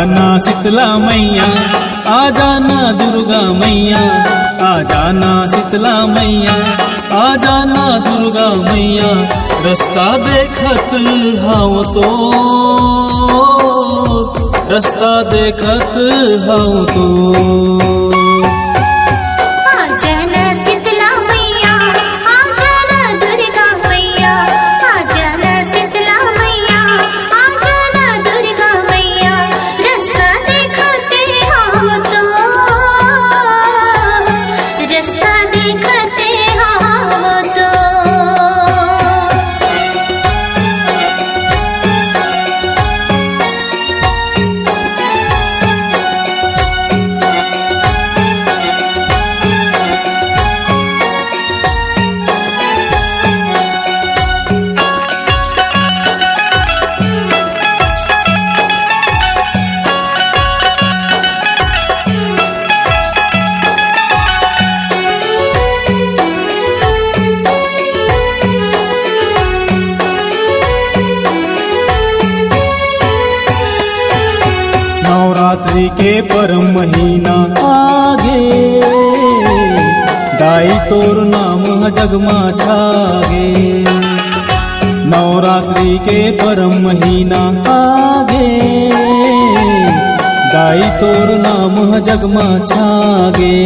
जाना शीतला मैया, आ जाना दुर्गा मैया, आ जाना शीतला मैया, आ जाना दुर्गा मैया। रास्ता देखत हाव तो, रास्ता देखत हाव तो। नवरात्रि के परम महीना आगे, दाई तोर नाम जगमा छागे। नवरात्रि के परम महीना आगे, दाई तोर नाम जगमा छागे।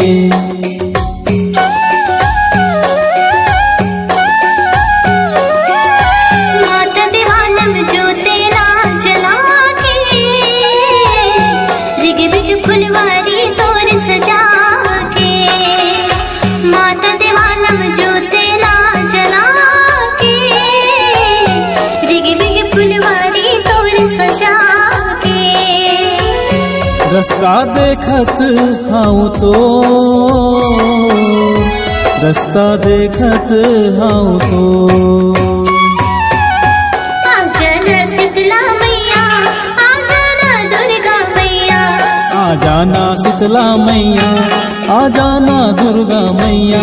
रास्ता देखत हाव तो, रास्ता देखत हाव तो। आ जाना शीतला मैया, आ जाना दुर्गा मैया, आ जाना शीतला मैया, आ जाना दुर्गा मैया।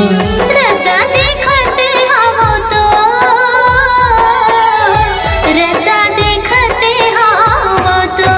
रास्ता देखत हाव तो, रास्ता देखत हाव तो।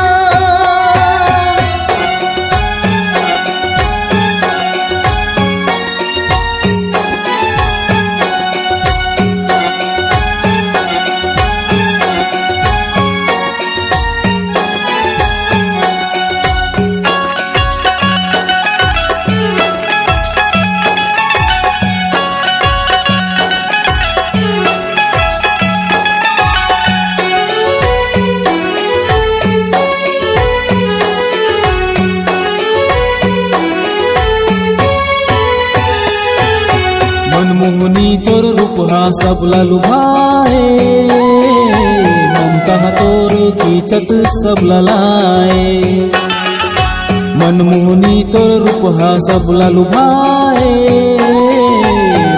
मनमोहनी तोर रूपहा सबला लुभाए, ममता तोर खींचत सबला लाए। मनमोहनी तोर रूपहा सबला लुभाए,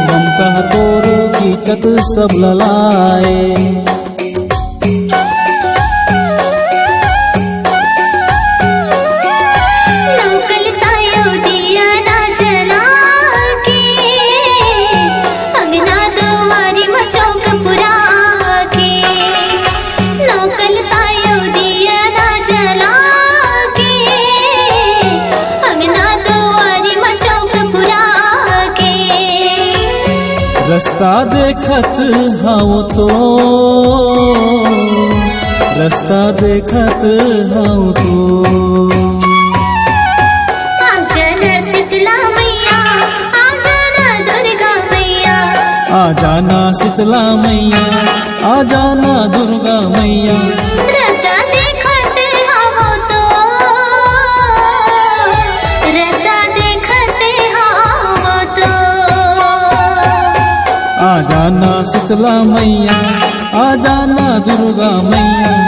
ममता तोर खींचत सबला लाए। रास्ता देखत हाव तो, रास्ता देखत हाव तो। आ जाना शीतला मैया, आ जाना दुर्गा मैया, आ जाना शीतला मैया, आ जाना दुर्गा मैया। रास्ता देखत हाव तो, रास्ता देखत हाव तो। आ जाना शीतला मैया, आ जाना दुर्गा मैया।